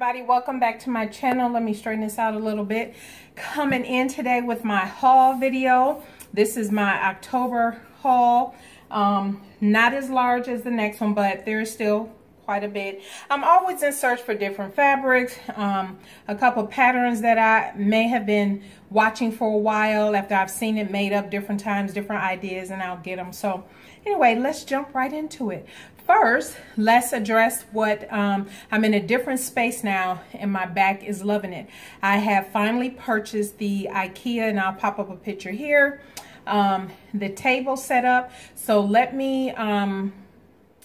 everybody, welcome back to my channel. Let me straighten this out a little bit. Coming in today with my haul video. This is my October haul. Not as large as the next one, but there's still quite a bit. I'm always in search for different fabrics, a couple patterns that I may have been watching for a while after I've seen it made up different times, different ideas, and I'll get them. So anyway, let's jump right into it. First, let's address what I'm in a different space now, and my back is loving it. I have finally purchased the IKEA, and I'll pop up a picture here. The table set up. So let me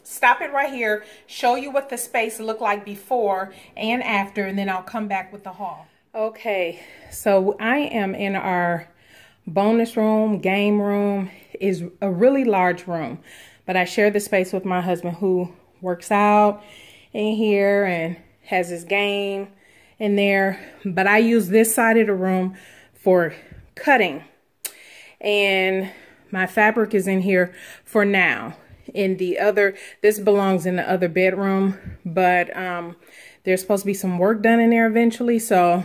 stop it right here, show you what the space looked like before and after, and then I'll come back with the haul. Okay, so I am in our bonus room, game room. Is a really large room, but I share the space with my husband, who works out in here and has his game in there. But I use this side of the room for cutting, and my fabric is in here for now. In the other, this belongs in the other bedroom, but there's supposed to be some work done in there eventually, so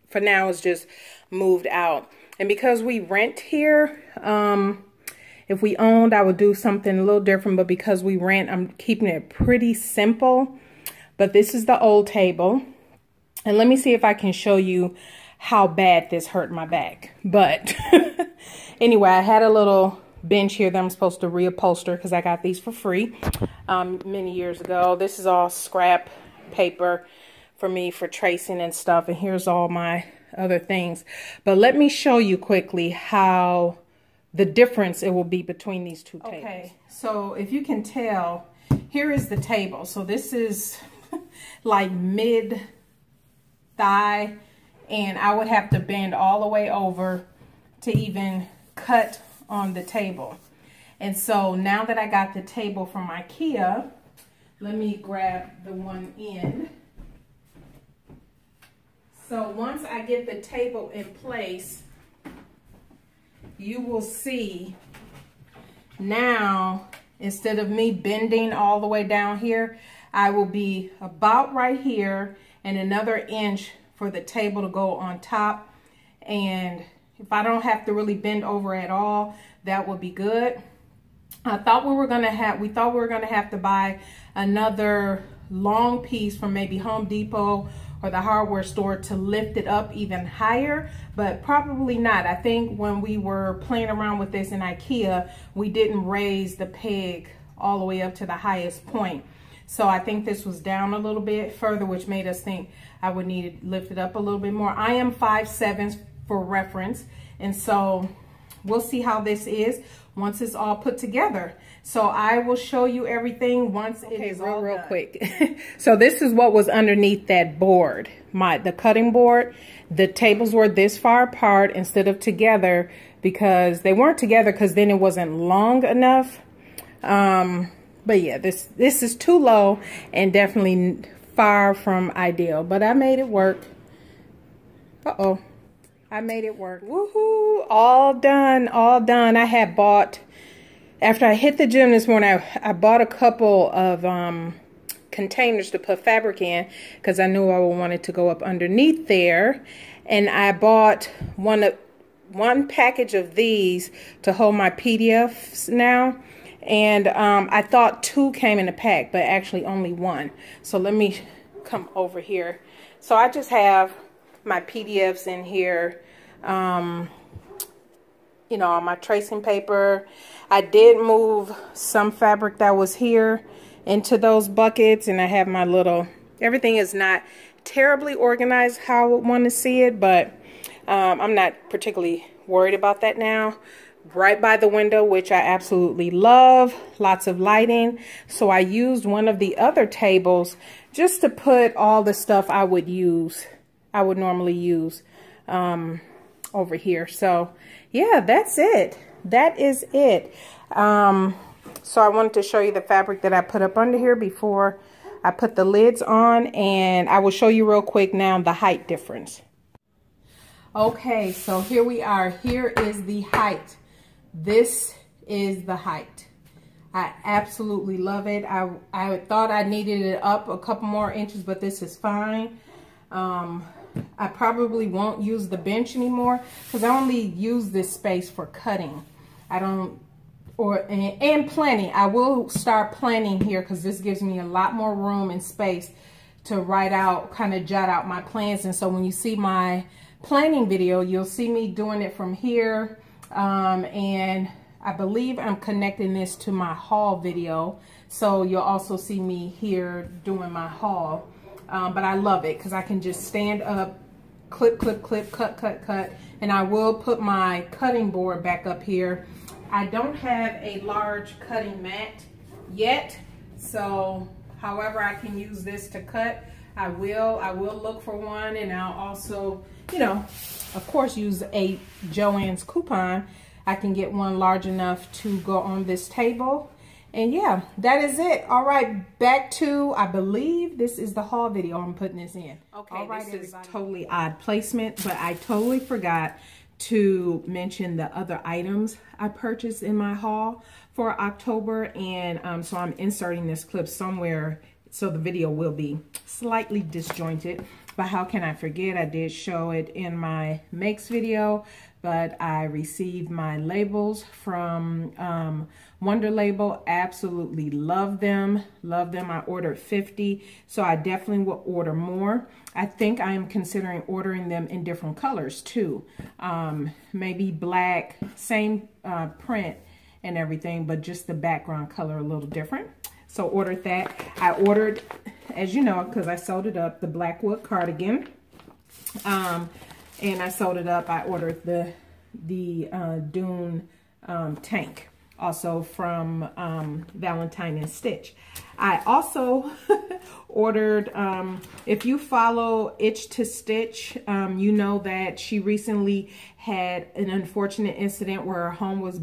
for now it's just moved out. And because we rent here, if we owned, I would do something a little different, but because we rent, I'm keeping it pretty simple. But this is the old table, and let me see if I can show you how bad this hurt my back. But anyway, I had a little bench here that I'm supposed to reupholster because I got these for free many years ago. This is all scrap paper for me for tracing and stuff, and here's all my other things. But let me show you quickly how the difference it will be between these two tables. Okay, so if you can tell, here is the table. So this is like mid thigh, and I would have to bend all the way over to even cut on the table. And so now that I got the table from IKEA, let me grab the one end. So once I get the table in place, you will see now, instead of me bending all the way down here, I will be about right here and another inch for the table to go on top. And if I don't have to really bend over at all, that would be good. I thought we thought we were gonna have to buy another long piece from maybe Home Depot or the hardware store to lift it up even higher, but probably not. I think when we were playing around with this in IKEA, we didn't raise the peg all the way up to the highest point. So I think this was down a little bit further, which made us think I would need to lift it up a little bit more. I am 5'7" for reference, and so we'll see how this is once it's all put together. So I will show you everything once it is all real quick. So this is what was underneath that board, the cutting board. The tables were this far apart instead of together, because they weren't together because then it wasn't long enough. But yeah, this is too low and definitely far from ideal, but I made it work. Uh-oh. I made it work. Woohoo! All done, all done. I had bought, after I hit the gym this morning, I bought a couple of containers to put fabric in because I knew I wanted to go up underneath there. And I bought one package of these to hold my PDFs now. And I thought 2 came in a pack, but actually only 1. So let me come over here. So I just have my PDFs in here, you know, on my tracing paper. I did move some fabric that was here into those buckets, and I have my little, everything is not terribly organized how I would want to see it, but I'm not particularly worried about that now. Right by the window, which I absolutely love, lots of lighting. So I used one of the other tables just to put all the stuff I would normally use over here. So yeah, that's it. That is it. So I wanted to show you the fabric that I put up under here before I put the lids on, and I will show you real quick now the height difference. Okay, so here we are. Here is the height. This is the height. I absolutely love it. I thought I needed it up a couple more inches, but this is fine. I probably won't use the bench anymore because I only use this space for cutting. I don't, and planning. I will start planning here because this gives me a lot more room and space to write out, kind of jot out my plans. And so when you see my planning video, you'll see me doing it from here. And I believe I'm connecting this to my haul video. So you'll also see me here doing my haul. But I love it because I can just stand up, clip, clip, clip, cut, cut, cut. And I will put my cutting board back up here. I don't have a large cutting mat yet. So however I can use this to cut, I will look for one. And I'll also, you know, of course, use a Joann's coupon. I can get one large enough to go on this table. And yeah, that is it. All right, back to, I believe this is the haul video I'm putting this in. Okay, all right, this is totally odd placement, but I totally forgot to mention the other items I purchased in my haul for October. And so I'm inserting this clip somewhere, so the video will be slightly disjointed. But how can I forget? I did show it in my makes video, but I received my labels from Wonder Label. Absolutely love them. Love them. I ordered 50, so I definitely will order more. I think I am considering ordering them in different colors too. Maybe black, same print and everything, but just the background color a little different. So ordered that. I ordered, as you know, because I sold it up, the Blackwood cardigan. And I sold it up. I ordered the Dune tank, also from Valentine and Stitch. I also ordered, if you follow Itch to Stitch, you know that she recently had an unfortunate incident where her home was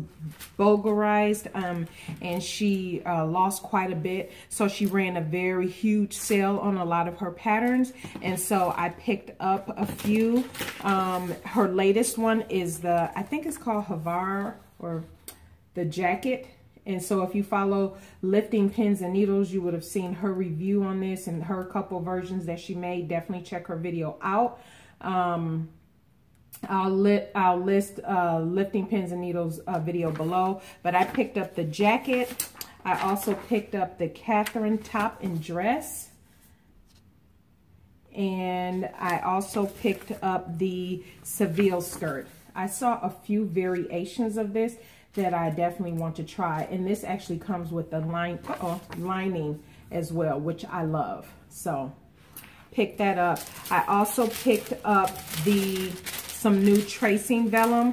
burglarized, and she lost quite a bit. So she ran a very huge sale on a lot of her patterns, and so I picked up a few. Her latest one is the, I think it's called Havar, or the jacket. And so if you follow Lifting Pins and Needles, you would have seen her review on this and her couple versions that she made. Definitely check her video out. I'll list Lifting Pins and Needles video below. But I picked up the jacket. I also picked up the Catherine top and dress. And I also picked up the Seville skirt. I saw a few variations of this that I definitely want to try. And this actually comes with the lining as well, which I love. So pick that up. I also picked up some new tracing vellum,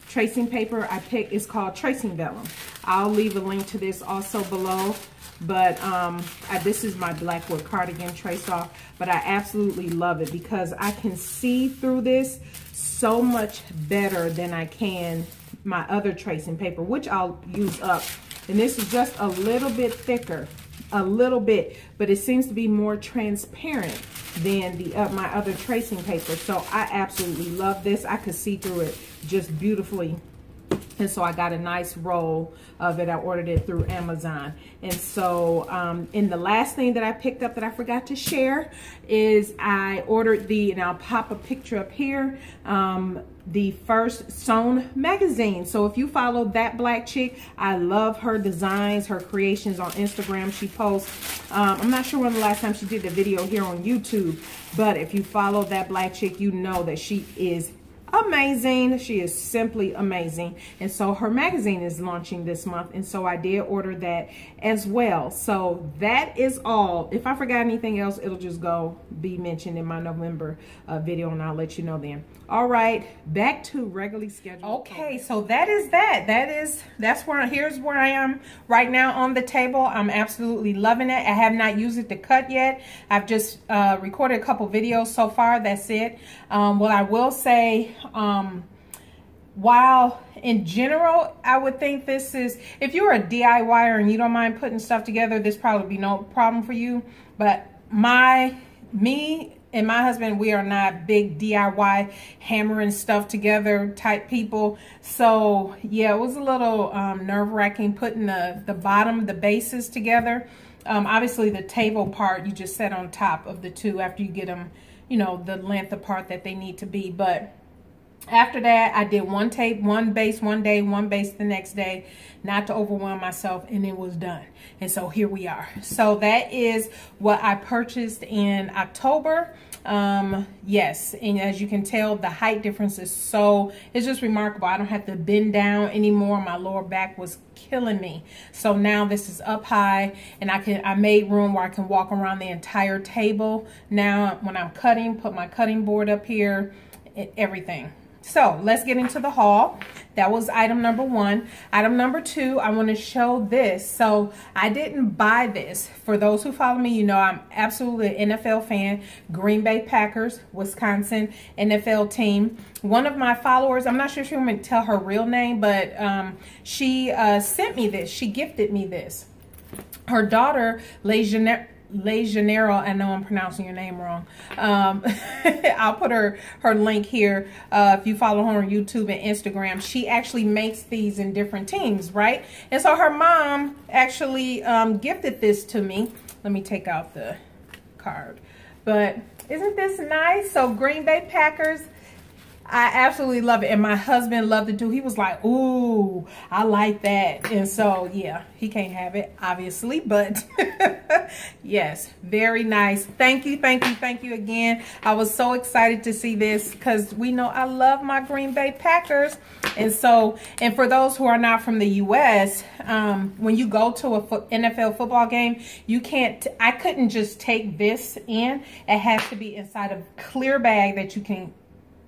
tracing paper. It's called Tracing Vellum. I'll leave a link to this also below. But this is my Blackwood cardigan trace off, but I absolutely love it because I can see through this so much better than I can my other tracing paper, which I'll use up. And this is just a little bit thicker, a little bit, but it seems to be more transparent than my other tracing paper. So I absolutely love this. I could see through it just beautifully. And so I got a nice roll of it. I ordered it through Amazon. And so, and the last thing that I picked up that I forgot to share is I ordered and I'll pop a picture up here, the First Sewn magazine. So if you follow that black chick, I love her designs, her creations on Instagram. She posts, I'm not sure when the last time she did a video here on YouTube, but if you follow that black chick, you know that she is amazing. She is simply amazing. And so her magazine is launching this month, and so I did order that as well. So that is all. If I forgot anything else, it'll just be mentioned in my November video, and I'll let you know then. All right, back to regularly scheduled. Okay, so that is that. Here's where I am right now on the table. I'm absolutely loving it. I have not used it to cut yet. I've just recorded a couple videos so far. That's it. What I will say, while in general, I would think this is, if you're a DIYer and you don't mind putting stuff together, this probably be no problem for you. But me and my husband, we are not big DIY hammering stuff together type people. So yeah, it was a little nerve-wracking putting the bases together. Obviously the table part, you just set on top of the two after you get them you know, the length apart that they need to be. But after that, I did one tape, one base one day, one base the next day, not to overwhelm myself, and it was done. And so here we are. So that is what I purchased in October. Yes, and as you can tell, the height difference is it's just remarkable. I don't have to bend down anymore. My lower back was killing me. So now this is up high, and I made room where I can walk around the entire table. Now when I'm cutting, put my cutting board up here, everything. So let's get into the haul. That was item number 1. Item number 2, I want to show this. So I didn't buy this. For those who follow me, you know I'm absolutely an NFL fan. Green Bay Packers, Wisconsin NFL team. One of my followers, I'm not sure if she want to tell her real name, but she sent me this. She gifted me this. Her daughter, Legionero, I know I'm pronouncing your name wrong. I'll put her link here. If you follow her on YouTube and Instagram, she actually makes these in different teams, right? And so her mom actually gifted this to me. Let me take out the card. But isn't this nice? So Green Bay Packers, I absolutely love it. And my husband loved it too. He was like, ooh, I like that. And so, yeah, he can't have it, obviously. But, yes, very nice. Thank you, thank you, thank you again. I was so excited to see this because we know I love my Green Bay Packers. And so, and for those who are not from the U.S., when you go to a NFL football game, you can't, I couldn't just take this in. It has to be inside a clear bag that you can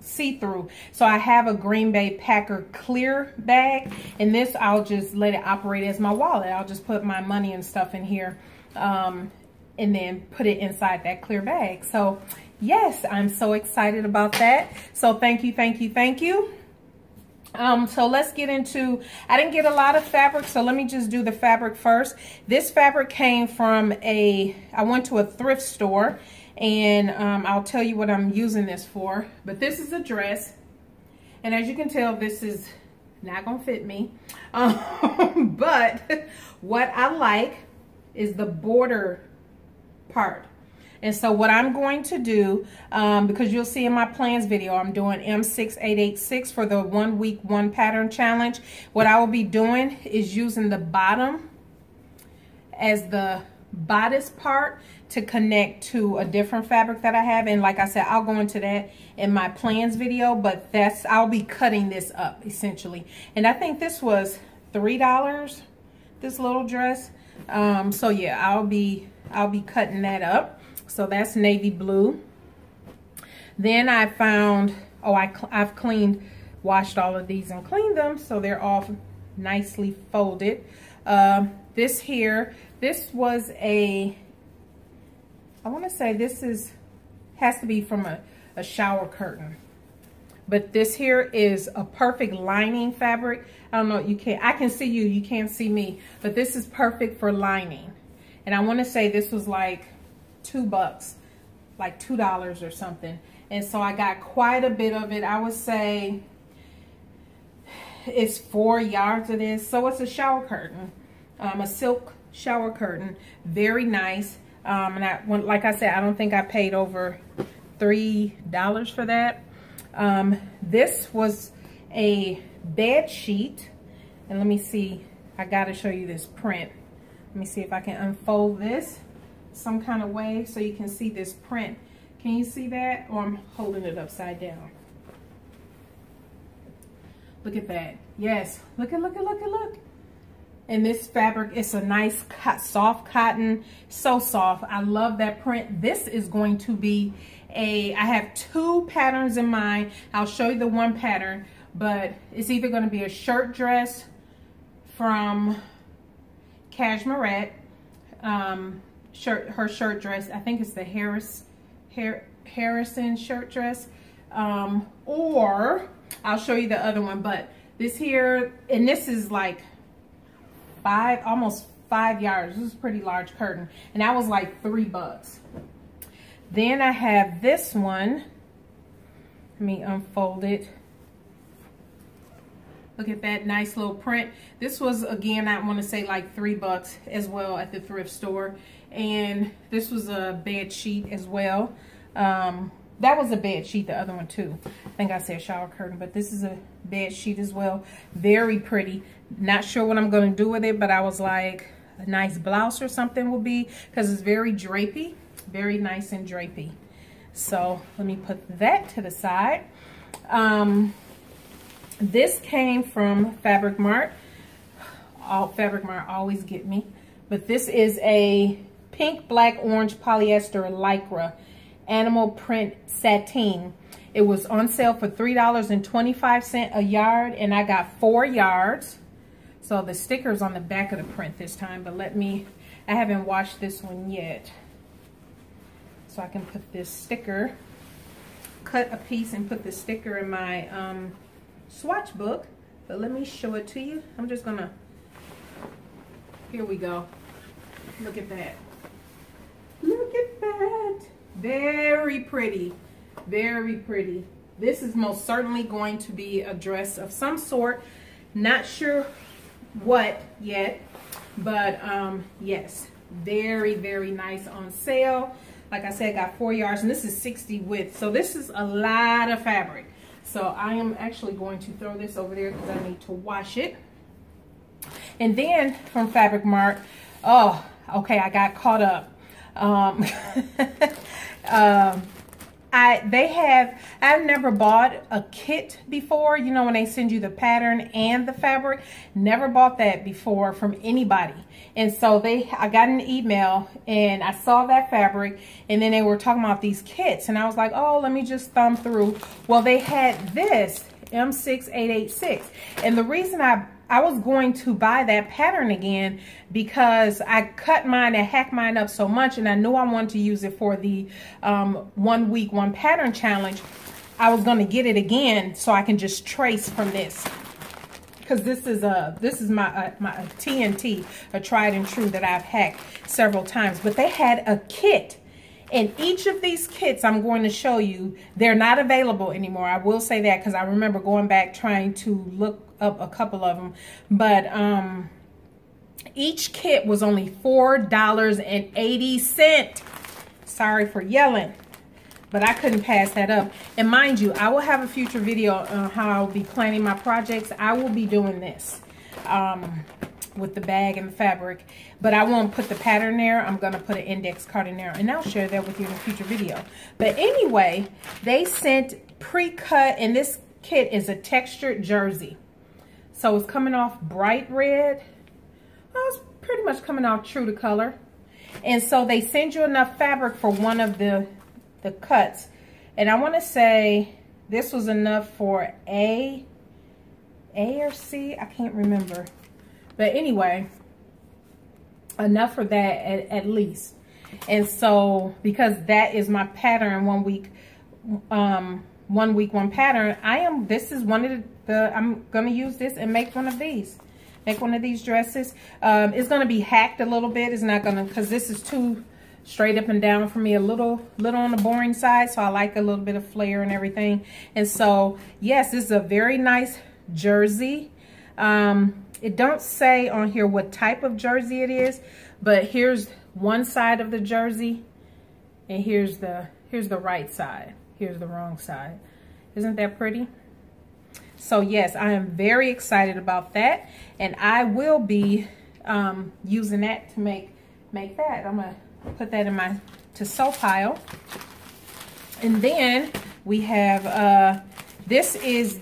see through. So I have a Green Bay Packer clear bag, and this I'll just let it operate as my wallet. I'll just put my money and stuff in here, and then put it inside that clear bag. So yes, I'm so excited about that. So thank you, thank you, thank you. So let's get into, I didn't get a lot of fabric, so let me just do the fabric first. This fabric came from I went to a thrift store, and I'll tell you what I'm using this for. But this is a dress, and as you can tell, this is not gonna fit me. But what I like is the border part. And so what I'm going to do, because you'll see in my plans video, I'm doing M6886 for the 1 week 1 pattern challenge. What I will be doing is using the bottom as the bodice part to connect to a different fabric that I have. And like I said, I'll go into that in my plans video, but I'll be cutting this up essentially. And I think this was $3, this little dress. So yeah, I'll be cutting that up. So that's navy blue. Then I found, I've washed all of these and cleaned them, so they're all nicely folded. This here, this was I want to say this has to be from a shower curtain. But this here is a perfect lining fabric. I don't know, I can see you can't see me, but this is perfect for lining. And I want to say this was like $2, like $2 or something. And so I got quite a bit of it. I would say it's 4 yards of this. So it's a shower curtain, a silk shower curtain, very nice. And like I said, I don't think I paid over $3 for that. This was a bed sheet, and let me see, I gotta show you this print. Let me see if I can unfold this some kind of way so you can see this print. Can you see that? Or I'm holding it upside down. Look at that. Yes, look. And this fabric, it's a nice soft cotton, so soft. I love that print. This is going to be I have 2 patterns in mind. I'll show you the one pattern, but it's either going to be a shirt dress from Cashmere, her shirt dress. I think it's the Harrison shirt dress, or I'll show you the other one. But this here, and this is like almost 5 yards. This is a pretty large curtain, and that was like $3. Then I have this one. Let me unfold it. Look at that nice little print. This was, again, I want to say like $3 as well at the thrift store. And this was a bed sheet as well. that was a bed sheet, the other one too. I think I said shower curtain, but this is a bed sheet as well. Very pretty. Not sure what I'm going to do with it, but I was like, a nice blouse or something will be, because it's very drapey, very nice and drapey. So let me put that to the side. This came from Fabric Mart. Fabric Mart always get me. But this is a pink, black, orange polyester lycra animal print sateen. It was on sale for $3.25 a yard, and I got 4 yards. So the sticker's on the back of the print this time, but I haven't washed this one yet. So I can put this sticker, cut a piece and put the sticker in my swatch book. But let me show it to you. I'm just gonna, here we go. Look at that. Look at that. Very pretty. Very pretty. This is most certainly going to be a dress of some sort. Not sure what yet, but yes, very, very nice on sale. Like I said, I got 4 yards, and this is 60 width. So this is a lot of fabric. So I am actually going to throw this over there because I need to wash it. And then from Fabric Mart, oh, okay, I got caught up. I've never bought a kit before, you know, when they send you the pattern and the fabric. Never bought that before from anybody. And so I got an email and I saw that fabric, and then they were talking about these kits, and I was like, oh, let me just thumb through. Well, they had this M6886, and the reason I was going to buy that pattern again because I cut mine and hacked mine up so much, and I knew I wanted to use it for the 1 week, 1 pattern challenge. I was going to get it again so I can just trace from this, because this is my TNT, a tried and true that I've hacked several times. But they had a kit. And each of these kits I'm going to show you, they're not available anymore. I will say that because I remember going back trying to look up a couple of them. But each kit was only $4.80. Sorry for yelling, but I couldn't pass that up. And mind you, I will have a future video on how I'll be planning my projects. I will be doing this with the bag and the fabric, but I won't put the pattern there. I'm going to put an index card in there, and I'll share that with you in a future video. But anyway, they sent pre-cut, and this kit is a textured jersey. So it's coming off bright red. Well, it's pretty much coming off true to color. And so they send you enough fabric for one of the cuts. And I want to say this was enough for A or C. I can't remember. But anyway, enough for that at least. And so, because that is my pattern, 1 week, 1 week, 1 pattern, this is one of I'm going to use this and make one of these. Make one of these dresses. It's going to be hacked a little bit. It's not going to, because this is too straight up and down for me, a little on the boring side. So I like a little bit of flair and everything. And so, yes, this is a very nice jersey. It don't say on here what type of jersey it is, but here's one side of the jersey, and here's the right side. Here's the wrong side. Isn't that pretty? So yes, I am very excited about that, and I will be using that to make that. I'm gonna put that in my to sew pile. And then we have this is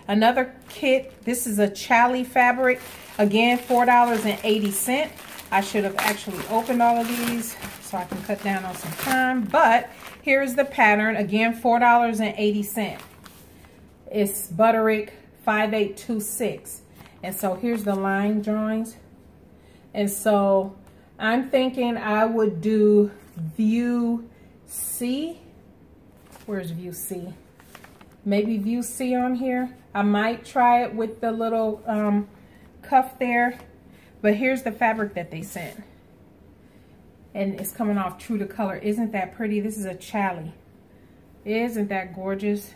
another kit. This is a challis fabric. Again, $4.80. I should have actually opened all of these so I can cut down on some time. But here's the pattern. Again, $4.80. It's Butterick 5826. And so here's the line drawings. And so I'm thinking I would do view C. Where's view C? Maybe view C on here. I might try it with the little cuff there. But here's the fabric that they sent. And it's coming off true to color. Isn't that pretty? This is a challis. Isn't that gorgeous?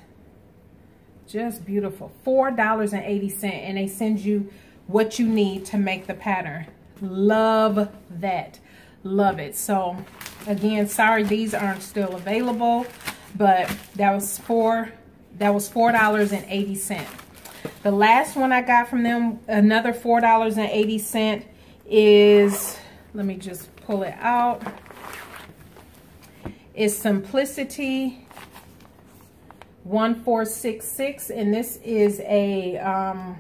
Just beautiful. $4.80. And they send you what you need to make the pattern. Love that. Love it. So Again, sorry, these aren't still available, but that was $4.80. The last one I got from them, another $4.80, is, let me just pull it out, is Simplicity 1466, and this is a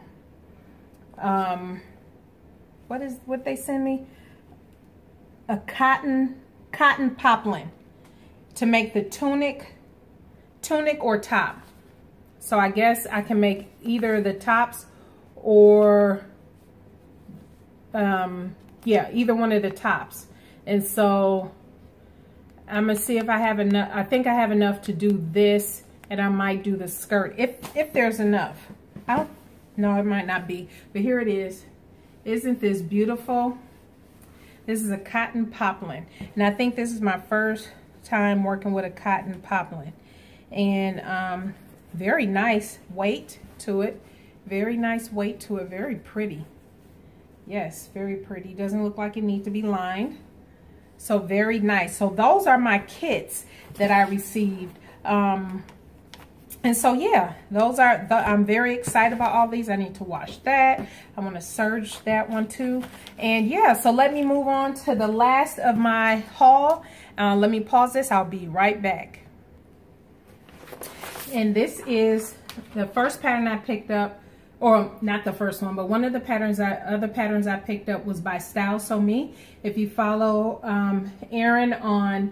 what they send me, a cotton poplin to make the tunic or top. So I guess I can make either the tops or yeah, either one of the tops. And so I'm gonna see if I have enough. I think I have enough to do this, and I might do the skirt if there's enough. I don't know, it might not be, but here it is. Isn't this beautiful? This is a cotton poplin, and I think this is my first time working with a cotton poplin. And very nice weight to it. Very nice weight to it. Very pretty. Yes, very pretty. Doesn't look like it needs to be lined. So very nice. So those are my kits that I received. And so yeah, those are I'm very excited about all these. I need to wash that. I want to serge that one too. And yeah, so let me move on to the last of my haul. Let me pause this. I'll be right back. And this is the first pattern I picked up, or not the first one, but one of the patterns, other patterns I picked up was by Style So Me. If you follow Erin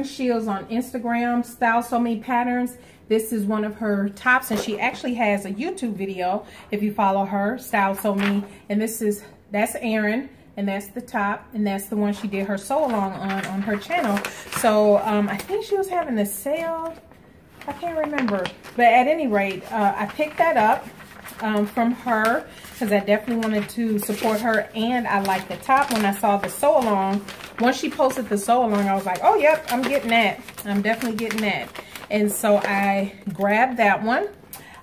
Shields on Instagram, Style So Me Patterns, this is one of her tops, and she actually has a YouTube video. If you follow her, Style So Me, and that's Erin, and that's the top, and that's the one she did her sew along on her channel. So I think she was having a sale. I can't remember, but at any rate, I picked that up from her because I definitely wanted to support her, and I liked the top. When I saw the sew along, once she posted the sew along, I was like, oh yep, I'm getting that. I'm definitely getting that. And so I grabbed that one.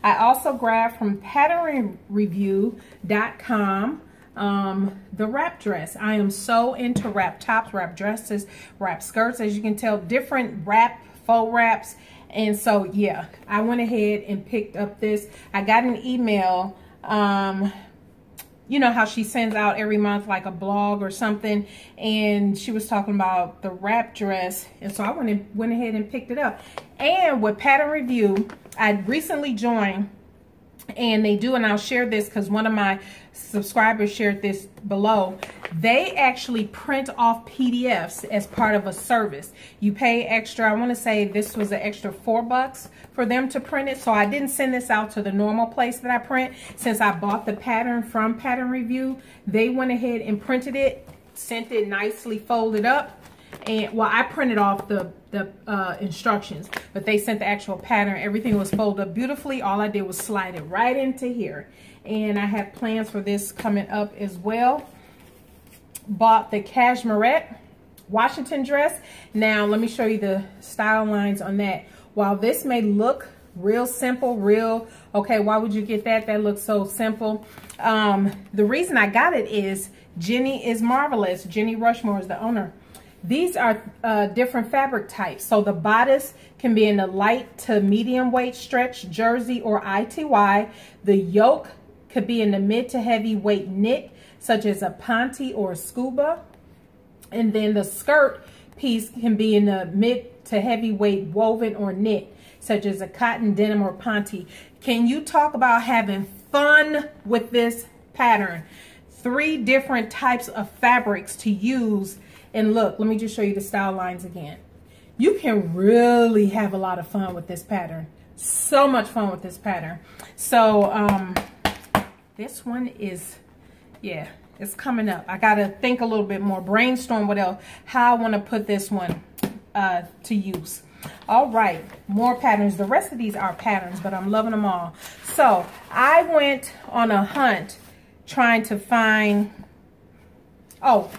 I also grabbed from patternreview.com the wrap dress. I am so into wrap tops, wrap dresses, wrap skirts, as you can tell, different wrap, faux wraps. And so yeah, I went ahead and picked up this. I got an email, you know how she sends out every month like a blog or something, and she was talking about the wrap dress, and so I went ahead and picked it up. And with Pattern Review, I recently joined, and they do, and I'll share this because one of my subscribers shared this below. They actually print off PDFs as part of a service. You pay extra, I want to say this was an extra $4 for them to print it. So I didn't send this out to the normal place that I print. Since I bought the pattern from Pattern Review, they went ahead and printed it, sent it nicely folded up. And well, I printed off the instructions, but they sent the actual pattern. Everything was folded up beautifully. All I did was slide it right into here. And I have plans for this coming up as well. Bought the cashmerette Washington dress. Now let me show you the style lines on that. While this may look real simple, okay, why would you get that? That looks so simple. The reason I got it is Jenny is Marvelous. Jenny Rushmore is the owner. These are different fabric types. So the bodice can be in a light to medium weight stretch, jersey, or ITY. The yoke could be in the mid to heavy weight knit, such as a ponte or a scuba. And then the skirt piece can be in the mid to heavy weight woven or knit, such as a cotton, denim, or ponte. Can you talk about having fun with this pattern? 3 different types of fabrics to use. And look, let me just show you the style lines again. You can really have a lot of fun with this pattern. So much fun with this pattern. So this one is, yeah, it's coming up. I got to think a little bit more, brainstorm what else, how I want to put this one to use. All right, more patterns. The rest of these are patterns, but I'm loving them all. So I went on a hunt trying to find, let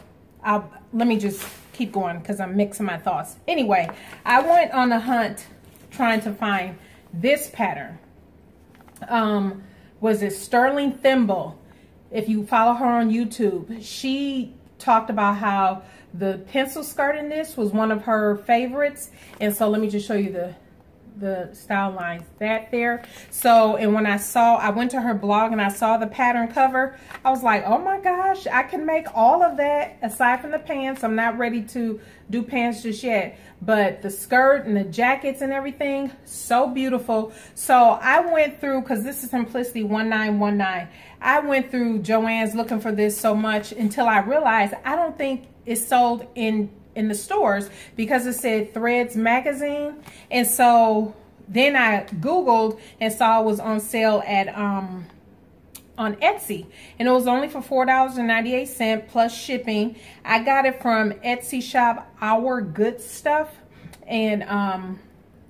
me just keep going because I'm mixing my thoughts. Anyway, I went on a hunt trying to find this pattern. Was it Sterling Thimble? If you follow her on YouTube, she talked about how the pencil skirt in this was one of her favorites. And so let me just show you the style lines that there. So, and when I went to her blog and I saw the pattern cover, I was like, oh my gosh, I can make all of that aside from the pants. I'm not ready to do pants just yet, but the skirt and the jackets and everything, so beautiful. So I went through, because this is Simplicity 1919, I went through Joann's looking for this so much until I realized I don't think it's sold in the stores, because it said Threads magazine. And so then I Googled and saw it was on sale at on Etsy, and it was only for $4.98 plus shipping. I got it from Etsy shop Our Good Stuff, and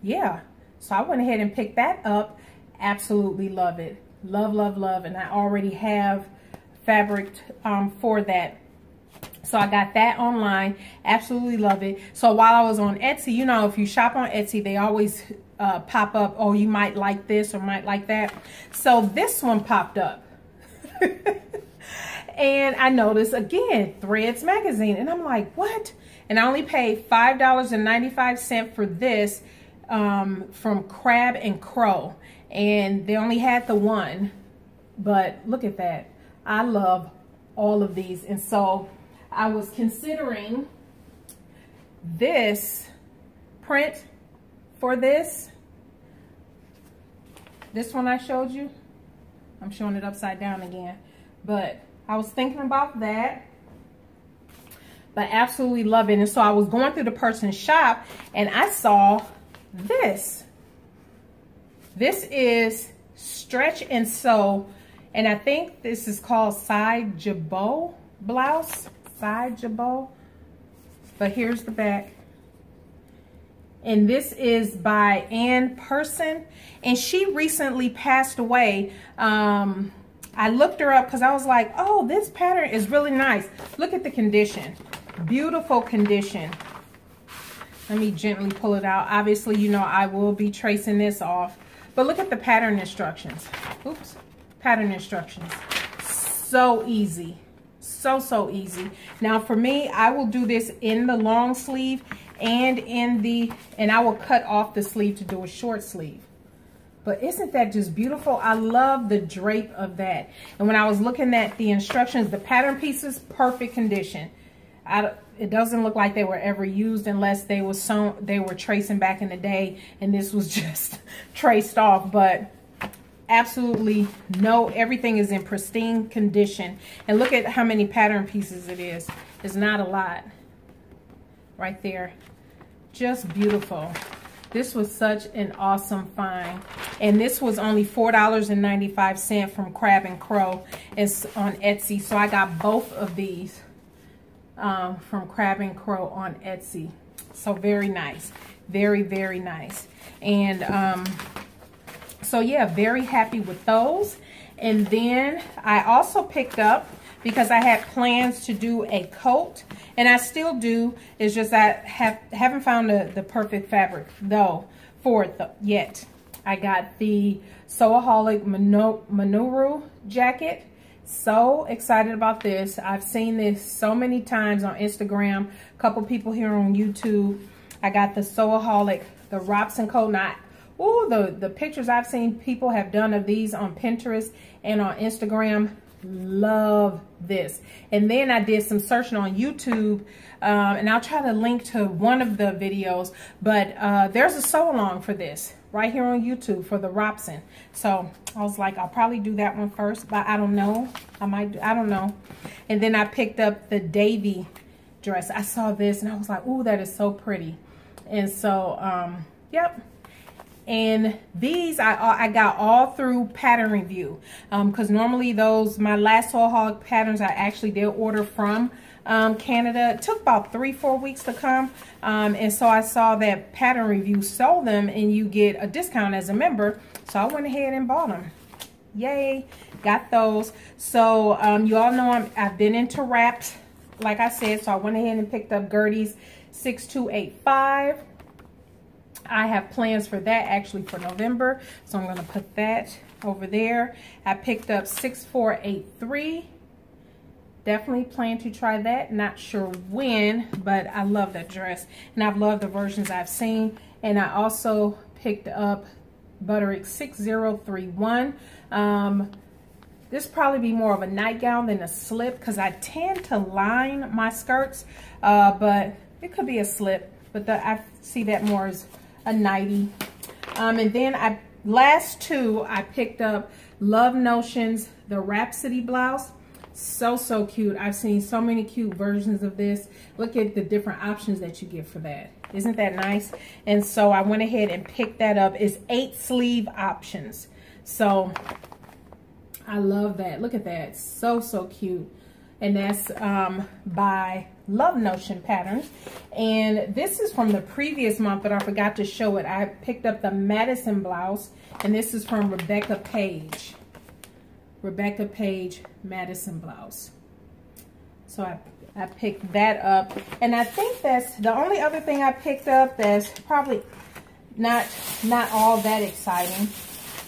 yeah, so I went ahead and picked that up. Absolutely love it. Love, love, love. And I already have fabric for that. So I got that online. Absolutely love it. So while I was on Etsy, you know, if you shop on Etsy, they always pop up, oh, you might like this or might like that. So this one popped up. And I noticed, again, Threads magazine. And I'm like, what? And I only paid $5.95 for this from CrabandCrow. And they only had the one. But look at that. I love all of these. And so I was considering this print for this one I showed you. I'm showing it upside down again, but I was thinking about that, but absolutely love it. And so I was going through the person's shop and I saw this. This is stretch and sew, and I think this is called side jabot blouse. Side jabot, but here's the back. And this is by Ann Person, and she recently passed away. I looked her up because I was like, oh, this pattern is really nice. Look at the condition. Beautiful condition. Let me gently pull it out. Obviously, you know, I will be tracing this off, but look at the pattern instructions. Oops, pattern instructions. So easy. So easy. Now for me, I will do this in the long sleeve and and I will cut off the sleeve to do a short sleeve. But isn't that just beautiful? I love the drape of that. And when I was looking at the instructions, the pattern pieces, perfect condition. It doesn't look like they were ever used unless they were tracing back in the day and this was just traced off. But absolutely no, everything is in pristine condition. And look at how many pattern pieces it is. It's not a lot right there. Just beautiful. This was such an awesome find. And this was only $4.95 from CrabandCrow. It's on Etsy. So I got both of these from CrabandCrow on Etsy. So very nice. Very, very nice. And so yeah, very happy with those. And then I also picked up, because I had plans to do a coat, and I still do. It's just I haven't found the perfect fabric though for it yet. I got the Sewaholic Manoru jacket. So excited about this. I've seen this so many times on Instagram. A couple people here on YouTube. I got the Sewaholic, the Robson coat. Now, ooh, the pictures I've seen people have done of these on Pinterest and on Instagram. Love this. And then I did some searching on YouTube, and I'll try to link to one of the videos, but there's a sew along for this right here on YouTube for the Robson. So I was like, I'll probably do that one first, but I don't know. I don't know. And then I picked up the Davy dress. I saw this and I was like, ooh, that is so pretty. And so yep. And these I got all through Pattern Review, because normally my last Sewaholic patterns I actually did order from Canada. It took about 3-4 weeks to come, and so I saw that Pattern Review sold them and you get a discount as a member, so I went ahead and bought them. Yay, got those. So you all know I've been into wraps, like I said, so I went ahead and picked up Gertie's 6285. I have plans for that actually for November, so I'm going to put that over there. I picked up 6483. definitely plan to try that. Not sure when, but I love that dress. And I've loved the versions I've seen. And I also picked up Butterick 6031. This probably be more of a nightgown than a slip because I tend to line my skirts, but it could be a slip, but I see that more as a nightie. And then last two, I picked up Love Notions, the Rhapsody blouse. So cute. I've seen so many cute versions of this. Look at the different options that you get for that. Isn't that nice? And so I went ahead and picked that up. It's 8 sleeve options. So I love that. Look at that. So cute. And that's by Love Notion Patterns. And this is from the previous month, but I forgot to show it. I picked up the Madison blouse, and this is from Rebecca Page. Rebecca Page Madison blouse. So I picked that up. And I think that's the only other thing I picked up that's probably not all that exciting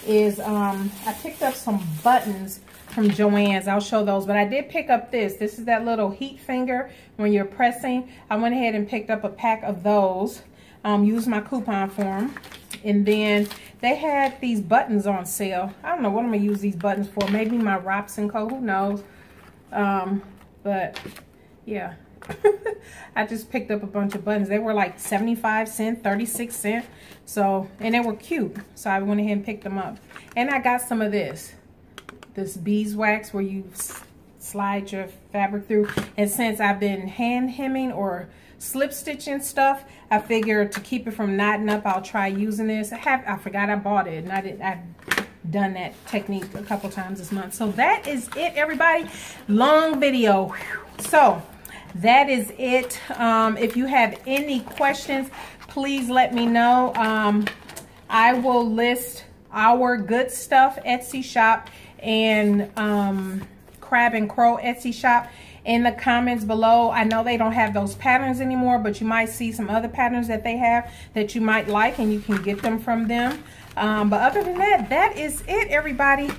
is I picked up some buttons from Joann's. I'll show those, but I did pick up this. This is that little heat finger when you're pressing. I went ahead and picked up a pack of those. Used my coupon for them. And then they had these buttons on sale. I don't know what I'm gonna use these buttons for. Maybe my Robson coat, who knows? But yeah. I just picked up a bunch of buttons. They were like 75 cents, 36 cents. So, and they were cute. So I went ahead and picked them up. And I got some of this beeswax where you slide your fabric through. And since I've been hand hemming or slip stitching stuff, I figured to keep it from knotting up, I'll try using this. I forgot I bought it, and I've done that technique a couple times this month. So that is it, everybody. Long video. So that is it. If you have any questions, please let me know. I will list our Good Stuff Etsy shop and CrabandCrow Etsy shop in the comments below. I know they don't have those patterns anymore, but you might see some other patterns that they have that you might like, and you can get them from them. But other than that, that is it, everybody.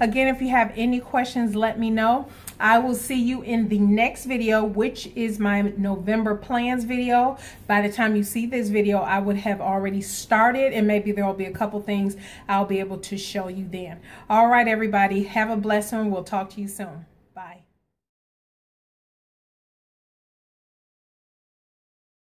Again, if you have any questions, let me know. I will see you in the next video, which is my November plans video. By the time you see this video, I would have already started, and maybe there will be a couple things I'll be able to show you then. All right, everybody, have a blessed one. We'll talk to you soon.